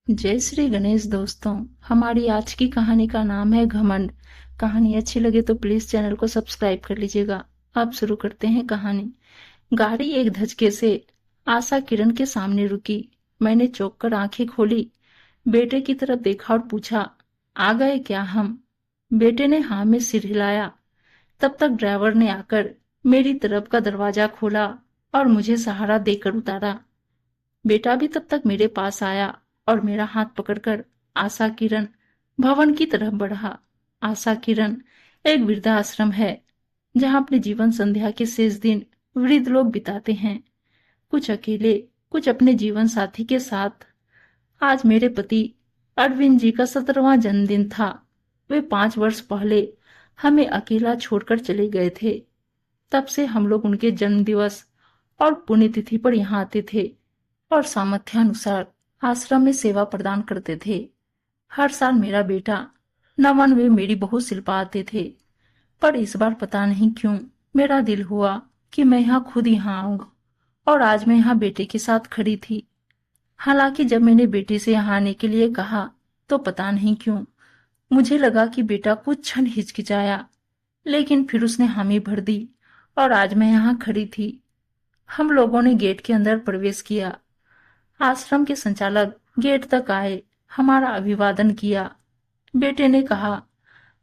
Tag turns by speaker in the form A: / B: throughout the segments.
A: जय श्री गणेश दोस्तों। हमारी आज की कहानी का नाम है घमंड। कहानी अच्छी लगे तो प्लीज चैनल को सब्सक्राइब कर लीजिएगा। अब शुरू करते हैं कहानी। गाड़ी एक धचके से आशा किरण के सामने रुकी। मैंने चौंक कर आंखें खोली, बेटे की तरफ देखा और पूछा, आ गए क्या हम? बेटे ने हाँ में सिर हिलाया। तब तक ड्राइवर ने आकर मेरी तरफ का दरवाजा खोला और मुझे सहारा देकर उतारा। बेटा भी तब तक मेरे पास आया और मेरा हाथ पकड़कर आशा किरण भवन की तरफ बढ़ा। आशा किरण एक वृद्धाश्रम है जहां अपने जीवन संध्या के शेष दिन वृद्ध लोग बिताते हैं, कुछ अकेले, कुछ अपने जीवन साथी के साथ। आज मेरे पति अरविंद जी का 17वां जन्मदिन था। वे 5 वर्ष पहले हमें अकेला छोड़कर चले गए थे। तब से हम लोग उनके जन्म दिवस और पुण्यतिथि पर यहाँ आते थे और सामर्थ्यानुसार आश्रम में सेवा प्रदान करते थे। हर साल मेरा बेटा, नमन वे मेरी बहू शिल्पा आते थे, पर इस बार पता नहीं क्यों मेरा दिल हुआ कि मैं यहाँ खुद यहाँ आऊं। और आज मैं यहाँ बेटे के साथ खड़ी थी। हालांकि जब मैंने बेटे से यहाँ आने के लिए कहा तो पता नहीं क्यों मुझे लगा कि बेटा कुछ क्षण हिचकिचाया, लेकिन फिर उसने हामी भर दी और आज मैं यहाँ खड़ी थी। हम लोगों ने गेट के अंदर प्रवेश किया। आश्रम के संचालक गेट तक आए, हमारा अभिवादन किया। बेटे ने कहा,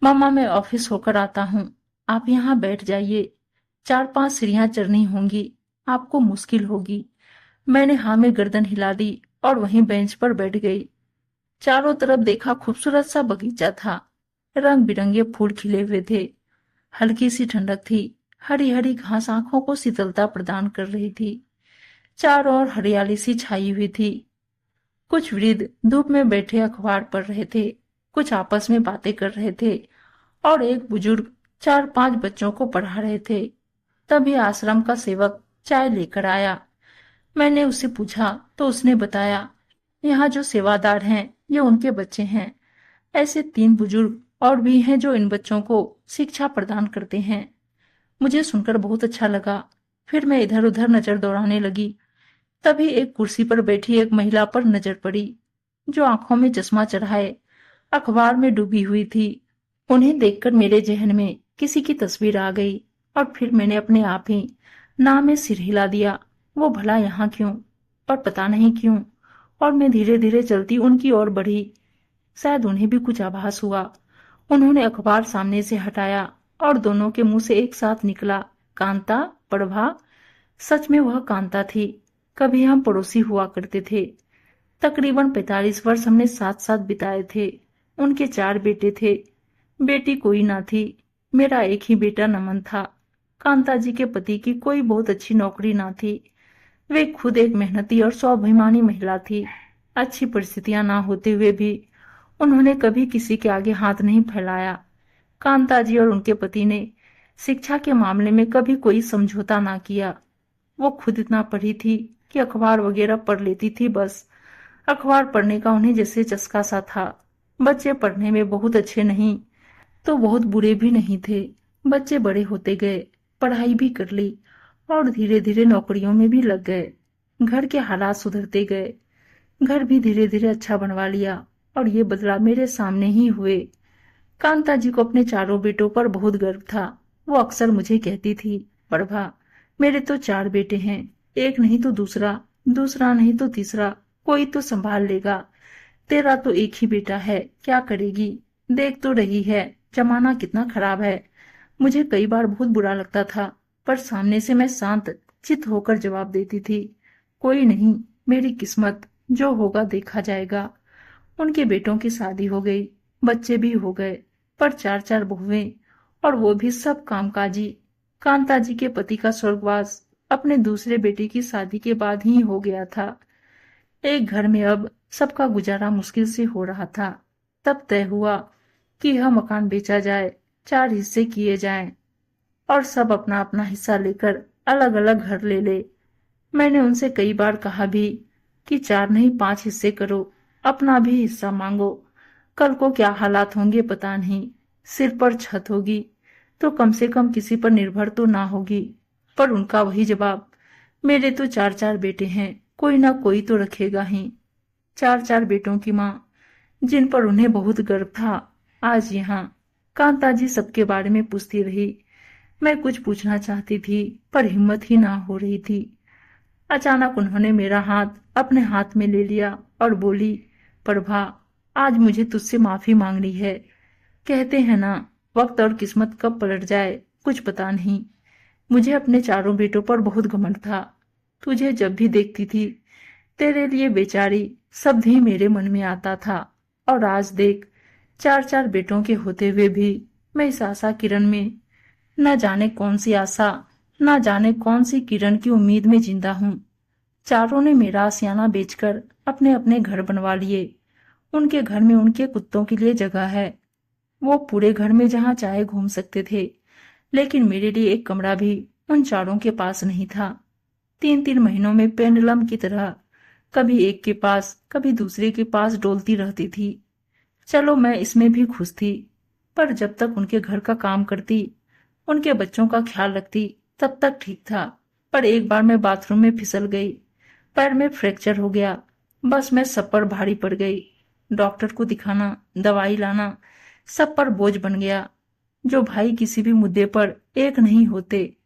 A: मम्मा मैं ऑफिस होकर आता हूँ, आप यहाँ बैठ जाइए। 4-5 सीढ़ियां चढ़नी होंगी, आपको मुश्किल होगी। मैंने हाँ में गर्दन हिला दी और वहीं बेंच पर बैठ गई। चारों तरफ देखा, खूबसूरत सा बगीचा था। रंग बिरंगे फूल खिले हुए थे। हल्की सी ठंडक थी। हरी हरी घास आंखों को शीतलता प्रदान कर रही थी। चारों ओर हरियाली सी छाई हुई थी। कुछ वृद्ध धूप में बैठे अखबार पढ़ रहे थे, कुछ आपस में बातें कर रहे थे और एक बुजुर्ग 4-5 बच्चों को पढ़ा रहे थे। तभी आश्रम का सेवक चाय लेकर आया। मैंने उससे पूछा तो उसने बताया, यहाँ जो सेवादार हैं ये उनके बच्चे हैं। ऐसे 3 बुजुर्ग और भी हैं जो इन बच्चों को शिक्षा प्रदान करते हैं। मुझे सुनकर बहुत अच्छा लगा। फिर मैं इधर उधर नजर दौड़ाने लगी। तभी एक कुर्सी पर बैठी एक महिला पर नजर पड़ी, जो आंखों में चश्मा चढ़ाए अखबार में डूबी हुई थी। उन्हें देखकर मेरे जहन में किसी की तस्वीर आ गई और फिर मैंने अपने आप ही ना में सिर हिला दिया। वो भला यहाँ क्यों? और पता नहीं क्यों। और मैं धीरे धीरे चलती उनकी ओर बढ़ी। शायद उन्हें भी कुछ आभास हुआ। उन्होंने अखबार सामने से हटाया और दोनों के मुंह से एक साथ निकला, कांता, प्रभा। सच में वह कांता थी। कभी हम पड़ोसी हुआ करते थे। तकरीबन 45 वर्ष हमने साथ साथ बिताए थे। उनके 4 बेटे थे, बेटी कोई ना थी। मेरा एक ही बेटा नमन था। कांता जी के पति की कोई बहुत अच्छी नौकरी ना थी। वे खुद एक मेहनती और स्वाभिमानी महिला थी। अच्छी परिस्थितियां ना होते हुए भी उन्होंने कभी किसी के आगे हाथ नहीं फैलाया। कांता जी और उनके पति ने शिक्षा के मामले में कभी कोई समझौता ना किया। वो खुद इतना पढ़ी थी कि अखबार वगैरह पढ़ लेती थी बस। अखबार पढ़ने का उन्हें जैसे चस्का सा था। बच्चे पढ़ने में बहुत अच्छे नहीं तो बहुत बुरे भी नहीं थे। बच्चे बड़े होते गए, पढ़ाई भी कर ली और धीरे धीरे नौकरियों में भी लग गए। घर के हालात सुधरते गए। घर भी धीरे धीरे अच्छा बनवा लिया और ये बदलाव मेरे सामने ही हुए। कांता जी को अपने चारों बेटों पर बहुत गर्व था। वो अक्सर मुझे कहती थी, प्रभा, मेरे तो 4 बेटे हैं, एक नहीं तो दूसरा, दूसरा नहीं तो तीसरा, कोई तो संभाल लेगा। तेरा तो एक ही बेटा है, क्या करेगी? देख तो रही है जमाना कितना खराब है। मुझे कई बार बहुत बुरा लगता था, पर सामने से मैं शांत चित होकर जवाब देती थी, कोई नहीं, मेरी किस्मत, जो होगा देखा जाएगा। उनके बेटों की शादी हो गई, बच्चे भी हो गए, पर 4-4 बहुएं, और वो भी सब कामकाजी। कांता जी के पति का स्वर्गवास अपने दूसरे बेटे की शादी के बाद ही हो गया था। एक घर में अब सबका गुजारा मुश्किल से हो रहा था। तब तय हुआ कि यह मकान बेचा जाए, 4 हिस्से किए जाएं और सब अपना अपना हिस्सा लेकर अलग अलग घर ले ले। मैंने उनसे कई बार कहा भी कि 4 नहीं 5 हिस्से करो, अपना भी हिस्सा मांगो। कल को क्या हालात होंगे पता नहीं। सिर पर छत होगी तो कम से कम किसी पर निर्भर तो ना होगी। पर उनका वही जवाब, मेरे तो 4-4 बेटे हैं, कोई ना कोई तो रखेगा ही। 4 बेटों की माँ, जिन पर उन्हें बहुत गर्व था, आज यहाँ। कांता जी सबके बारे में पूछती रही। मैं कुछ पूछना चाहती थी, पर हिम्मत ही ना हो रही थी। अचानक उन्होंने मेरा हाथ अपने हाथ में ले लिया और बोली, प्रभा, आज मुझे तुझसे माफी मांगनी है। कहते हैं ना, वक्त और किस्मत कब पलट जाए कुछ पता नहीं। मुझे अपने 4 बेटों पर बहुत घमंड था। तुझे जब भी देखती थी, तेरे लिए बेचारी शब्द ही मेरे मन में आता था। और आज देख, 4 बेटों के होते हुए भी मैं इस आशा किरण में, न जाने कौन सी आशा, न जाने कौन सी किरण की उम्मीद में जिंदा हूँ। चारों ने मेरा आशियाना बेचकर अपने अपने घर बनवा लिए। उनके घर में उनके कुत्तों के लिए जगह है। वो पूरे घर में जहाँ चाहे घूम सकते थे, लेकिन मेरे लिए एक कमरा भी उन चारों के पास नहीं था। 3 महीनों में पेंडुलम की तरह कभी एक के पास कभी दूसरे के पास डोलती रहती थी। चलो, मैं इसमें भी खुश थी, पर जब तक उनके घर का काम करती, उनके बच्चों का ख्याल रखती, तब तक ठीक था। पर एक बार मैं बाथरूम में फिसल गई, पैर में फ्रैक्चर हो गया। बस मैं सब पर भारी पड़ गई। डॉक्टर को दिखाना, दवाई लाना, सब पर बोझ बन गया। जो भाई किसी भी मुद्दे पर एक नहीं होते,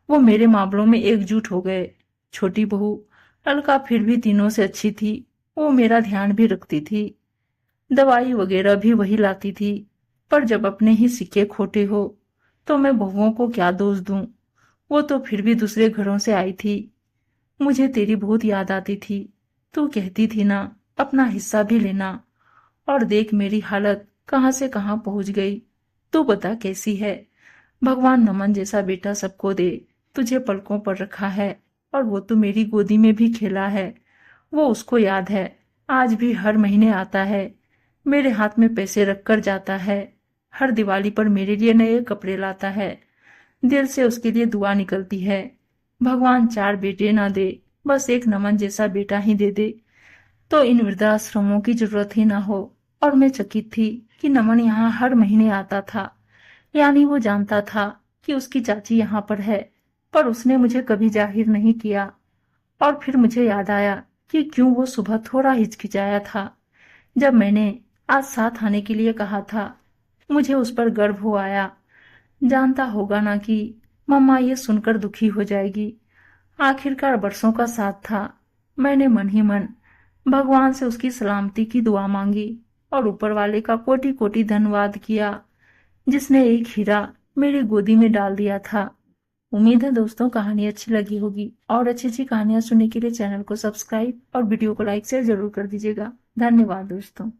A: वो मेरे मामलों में एकजुट हो गए। छोटी बहू अलका फिर भी तीनों से अच्छी थी। वो मेरा ध्यान भी रखती थी, दवाई वगैरह भी वही लाती थी। पर जब अपने ही सिक्के खोटे हो, तो मैं बहुओं को क्या दोष दूं। वो तो फिर भी दूसरे घरों से आई थी। मुझे तेरी बहुत याद आती थी। तू कहती थी ना, अपना हिस्सा भी लेना। और देख मेरी हालत कहाँ से कहाँ पहुंच गई। तू बता कैसी है। भगवान नमन जैसा बेटा सबको दे। तुझे पलकों पर रखा है, और वो तो मेरी गोदी में भी खेला है। वो उसको याद है, आज भी हर महीने आता है, मेरे हाथ में पैसे रख कर जाता है। हर दिवाली पर मेरे लिए नए कपड़े लाता है। दिल से उसके लिए दुआ निकलती है, भगवान 4 बेटे ना दे, बस एक नमन जैसा बेटा ही दे दे, तो इन वृद्धाश्रमों की जरूरत ही ना हो। और मैं चकित थी कि नमन यहाँ हर महीने आता था, यानी वो जानता था कि उसकी चाची यहाँ पर है, पर उसने मुझे कभी जाहिर नहीं किया। और फिर मुझे याद आया कि क्यों वो सुबह थोड़ा हिचकिचाया था जब मैंने आज साथ आने के लिए कहा था। मुझे उस पर गर्व हो आया। जानता होगा ना कि मम्मा ये सुनकर दुखी हो जाएगी। आखिरकार बरसों का साथ था। मैंने मन ही मन भगवान से उसकी सलामती की दुआ मांगी, और ऊपर वाले का कोटि कोटि धन्यवाद किया, जिसने एक हीरा मेरी गोदी में डाल दिया था। उम्मीद है दोस्तों कहानी अच्छी लगी होगी, और अच्छी अच्छी कहानियां सुनने के लिए चैनल को सब्सक्राइब और वीडियो को लाइक शेयर जरूर कर दीजिएगा। धन्यवाद दोस्तों।